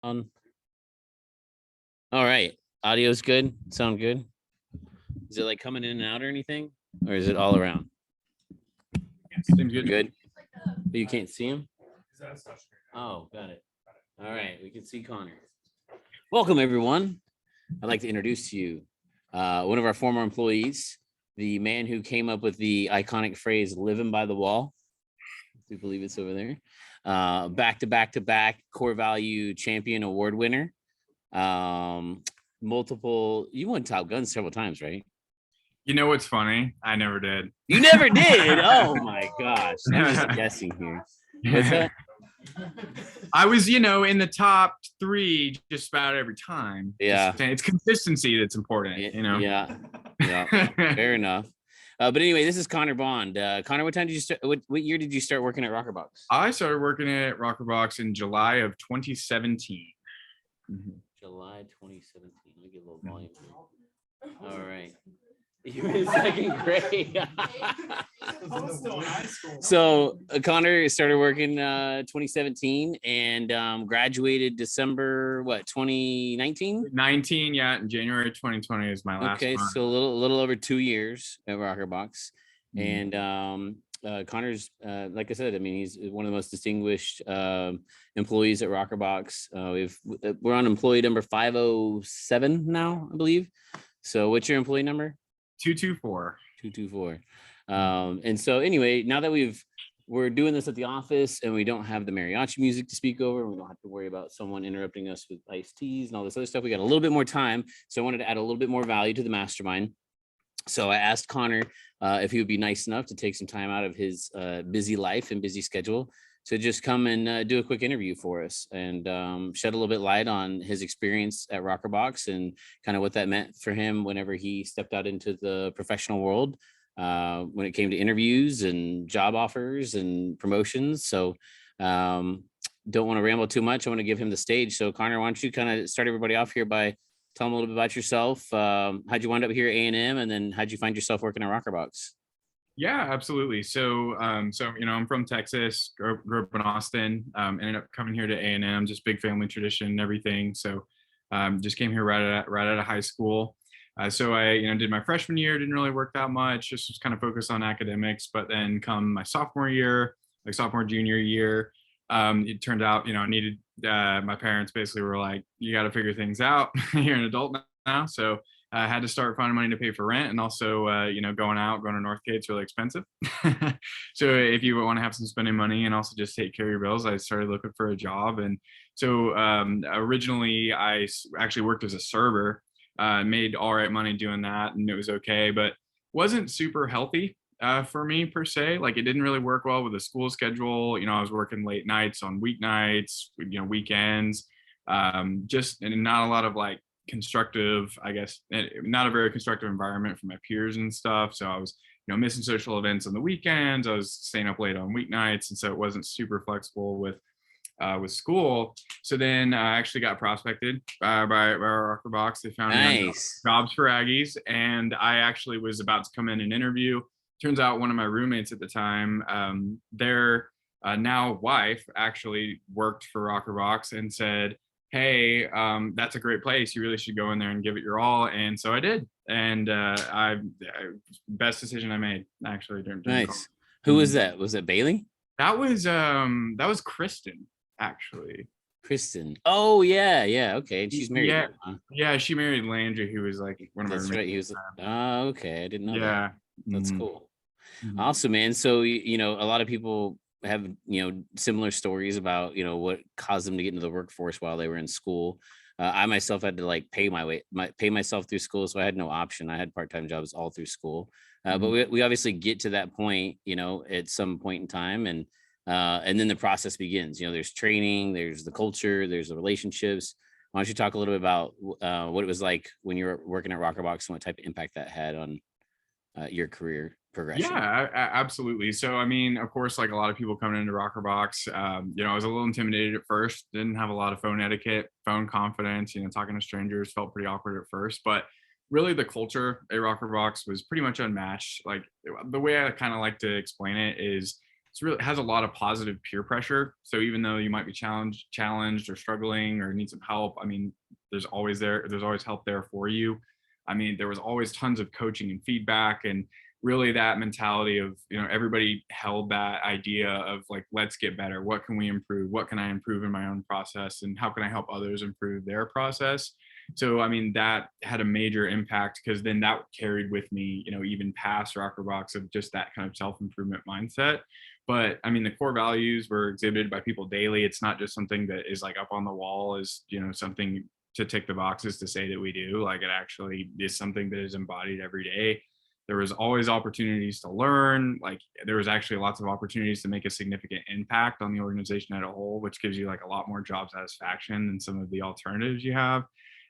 On. All right. Audio's good. Sound good. Is it like coming in and out or anything? Or is it all around? Seems good. Good. But you can't see him? Oh, got it. All right. We can see Connor. Welcome, everyone. I'd like to introduce to you one of our former employees, the man who came up with the iconic phrase living by the wall. I do believe it's over there. Back core value champion award winner. Multiple, you won Top Gun several times, right? You know what's funny? I never did. You never did. Oh my gosh. I'm just guessing here. What's that? I was, in the top 3 just about every time. Yeah. It's consistency that's important, Yeah. Fair enough. But anyway, this is Connor Bond. Connor, what time did you start? What year did you start working at Rokrbox? I started working at Rokrbox in July of 2017. Mm-hmm. July 2017. Let me get a little volume here. All right. You're in second grade. So Connor started working 2017 and graduated December 2019? 19, yeah. In January 2020 is my last month. So a little over 2 years at Rokrbox. Mm-hmm. And Connor's like I said, I mean, he's one of the most distinguished employees at Rokrbox. We're on employee number 507 now, I believe. So what's your employee number? 224. And so anyway, now that we're doing this at the office and we don't have the mariachi music to speak over, we don't have to worry about someone interrupting us with iced teas and all this other stuff. We got a little bit more time. So I wanted to add a little bit more value to the mastermind. So I asked Connor if he would be nice enough to take some time out of his busy life and busy schedule to just come and do a quick interview for us and shed a little bit light on his experience at Rokrbox and kind of what that meant for him whenever he stepped out into the professional world when it came to interviews and job offers and promotions. So don't want to ramble too much. I want to give him the stage. So Connor, why don't you kind of start everybody off here by telling them a little bit about yourself. How'd you wind up here at A&M and then how'd you find yourself working at Rokrbox? Yeah, absolutely. So, I'm from Texas, grew up in Austin, ended up coming here to A&M, just big family tradition and everything. So, just came here right out of high school. So I, did my freshman year, didn't really work that much, just was kind of focused on academics. But then come my sophomore junior year, it turned out, I needed, my parents basically were like, you got to figure things out. You're an adult now. So I had to start finding money to pay for rent, and also, going to Northgate's really expensive. So if you want to have some spending money and also just take care of your bills, I started looking for a job. And so originally I actually worked as a server, made all right money doing that, and it was okay, but wasn't super healthy for me per se. Like it didn't really work well with the school schedule. I was working late nights on weeknights, weekends, just and not a lot of like constructive, I guess, not a very constructive environment for my peers and stuff. So I was, missing social events on the weekends. I was staying up late on weeknights. And so it wasn't super flexible with school. So then I actually got prospected by Rokrbox. They found nice jobs for Aggies. And I actually was about to come in and interview. Turns out one of my roommates at the time, their now wife actually worked for Rokrbox and said, hey, that's a great place. You really should go in there and give it your all. And so I did. And best decision I made, actually. Nice. Who was that? Was it Bailey? That was Kristen, actually. Kristen. Oh, yeah. Okay. And she's married. Yeah. Now, huh? Yeah, she married Landry, who was like one of my roommates. Right. He was. Oh, okay. I didn't know that. That's cool. Mm-hmm. Awesome, man. So, a lot of people have, similar stories about, what caused them to get into the workforce while they were in school. I myself had to like pay myself through school. So I had no option. I had part-time jobs all through school. But we obviously get to that point, at some point in time. And then the process begins. There's training, there's the culture, there's the relationships. Why don't you talk a little bit about what it was like when you were working at Rokrbox and what type of impact that had on your career progression? Yeah, absolutely. So, I mean, of course, like a lot of people coming into Rokrbox, I was a little intimidated at first, didn't have a lot of phone etiquette, phone confidence, talking to strangers felt pretty awkward at first, but really the culture at Rokrbox was pretty much unmatched. Like the way I kind of like to explain it is it has a lot of positive peer pressure. So even though you might be challenged or struggling or need some help, I mean, there's always help there for you. I mean, there was always tons of coaching and feedback, and really that mentality of, everybody held that idea of like, let's get better. What can we improve? What can I improve in my own process? And how can I help others improve their process? So, I mean, that had a major impact, because then that carried with me, even past Rokrbox, of just that kind of self-improvement mindset. But I mean, the core values were exhibited by people daily. It's not just something that is like up on the wall as, something to tick the boxes to say that we do. Like, it actually is something that is embodied every day. There was always opportunities to learn. Like, there was actually lots of opportunities to make a significant impact on the organization as a whole, which gives you like a lot more job satisfaction than some of the alternatives you have.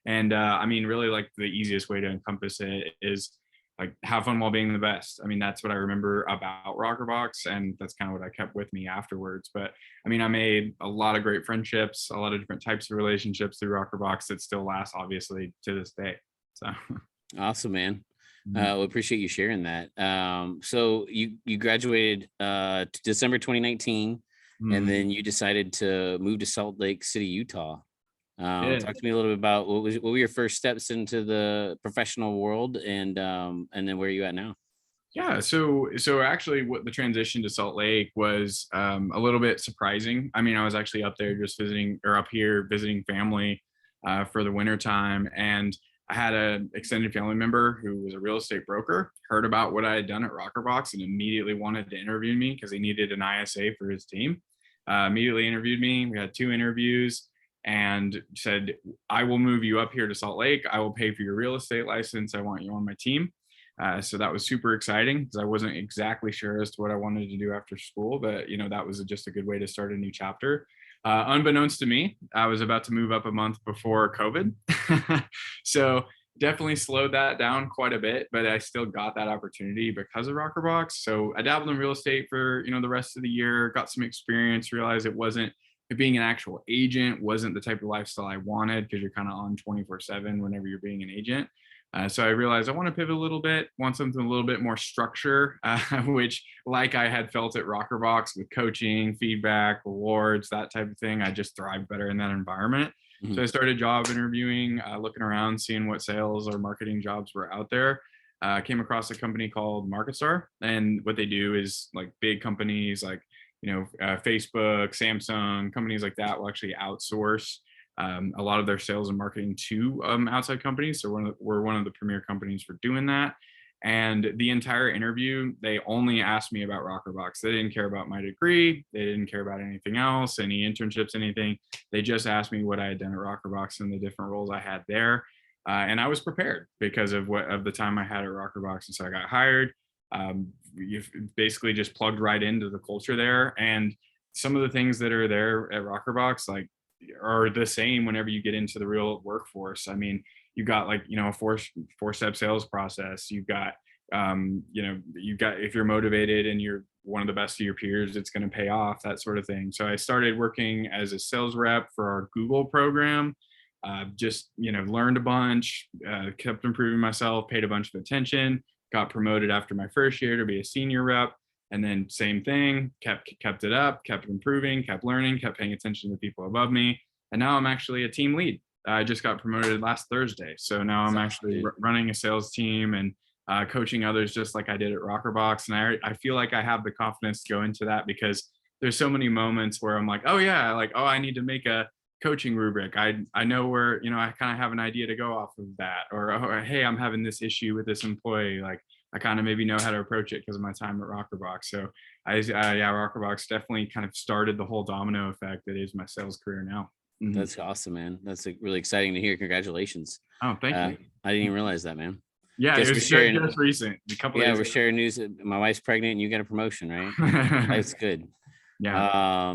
And I mean, really, like, the easiest way to encompass it is like, have fun while being the best. I mean, that's what I remember about Rokrbox, and that's kind of what I kept with me afterwards. But I mean, I made a lot of great friendships, a lot of different types of relationships through Rokrbox that still last, obviously, to this day. So Awesome, man. We appreciate you sharing that. So you graduated December 2019, and then you decided to move to Salt Lake City, Utah. Yeah. Talk to me a little bit about what were your first steps into the professional world, and then where are you at now? Yeah, so actually, what the transition to Salt Lake was a little bit surprising. I mean, I was actually up there just visiting, or up here visiting family for the winter time, and I had an extended family member who was a real estate broker, heard about what I had done at Rokrbox, and immediately wanted to interview me because he needed an ISA for his team. Immediately interviewed me. We had 2 interviews, and said, "I will move you up here to Salt Lake. I will pay for your real estate license. I want you on my team." So that was super exciting, because I wasn't exactly sure as to what I wanted to do after school, but that was just a good way to start a new chapter. Unbeknownst to me, I was about to move up a month before COVID. So definitely slowed that down quite a bit, but I still got that opportunity because of Rokrbox. So I dabbled in real estate for the rest of the year, got some experience, realized being an actual agent wasn't the type of lifestyle I wanted, because you're kind of on 24/7 whenever you're being an agent. So I realized I want to pivot a little bit, want something a little bit more structure, which, like I had felt at Rokrbox with coaching, feedback, rewards, that type of thing, I just thrived better in that environment. So I started job interviewing, looking around, seeing what sales or marketing jobs were out there. Came across a company called MarketStar, and what they do is, like, big companies like Facebook, Samsung, companies like that will actually outsource a lot of their sales and marketing to outside companies. So we're one of the premier companies for doing that. And the entire interview, they only asked me about Rokrbox. They didn't care about my degree. They didn't care about anything else, any internships, anything. They just asked me what I had done at Rokrbox and the different roles I had there. And I was prepared because of the time I had at Rokrbox. And so I got hired. You basically just plugged right into the culture there. And some of the things that are there at Rokrbox, like, are the same whenever you get into the real workforce. I mean, you've got, like, a four-step sales process. You've got, if you're motivated and you're one of the best of your peers, it's going to pay off, that sort of thing. So I started working as a sales rep for our Google program. Just, learned a bunch, kept improving myself, paid a bunch of attention, got promoted after my first year to be a senior rep. And then same thing, kept it up, kept improving, kept learning, kept paying attention to the people above me. And now I'm actually a team lead. I just got promoted last Thursday. So now I'm actually running a sales team and coaching others, just like I did at Rokrbox. And I feel like I have the confidence to go into that, because there's so many moments where I'm like, oh yeah, like, oh, I need to make a coaching rubric. I know where, I kind of have an idea to go off of that. Or, oh, hey, I'm having this issue with this employee. Like, I kind of maybe know how to approach it because of my time at Rokrbox. So Rokrbox definitely kind of started the whole domino effect that is my sales career now. That's awesome, man. That's really exciting to hear. Congratulations. Oh, thank you. I didn't even realize that, man. Yeah, it was just recent. We're sharing news. My wife's pregnant and you got a promotion, right? That's good. Yeah.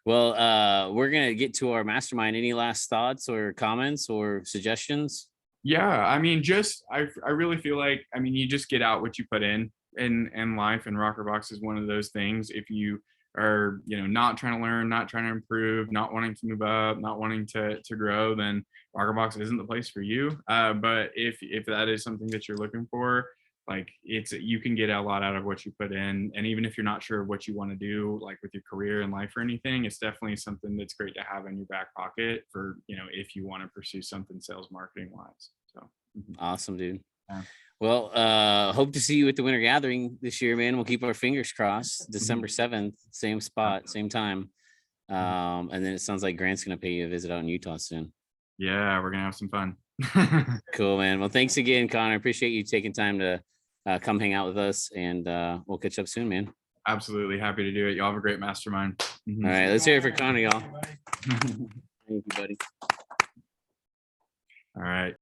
Well, we're going to get to our mastermind. Any last thoughts or comments or suggestions? Yeah, I mean, I really feel like, I mean, you just get out what you put in life, and Rokrbox is one of those things. If you are, not trying to learn, not trying to improve, not wanting to move up, not wanting to grow, then Rokrbox isn't the place for you. But if that is something that you're looking for, like you can get a lot out of what you put in. And even if you're not sure of what you want to do, like with your career and life or anything, it's definitely something that's great to have in your back pocket for, if you want to pursue something sales marketing wise. So Awesome, dude. yeah. Well, hope to see you at the Winter Gathering this year, man. We'll keep our fingers crossed. December 7th, same spot, same time. And then it sounds like Grant's gonna pay you a visit out in Utah soon. Yeah, we're gonna have some fun. Cool, man. Well, thanks again, Connor. Appreciate you taking time to come hang out with us, and we'll catch up soon, man. Absolutely happy to do it. Y'all have a great mastermind. All right, let's hear it for Connor, y'all. Thank you, buddy. All right.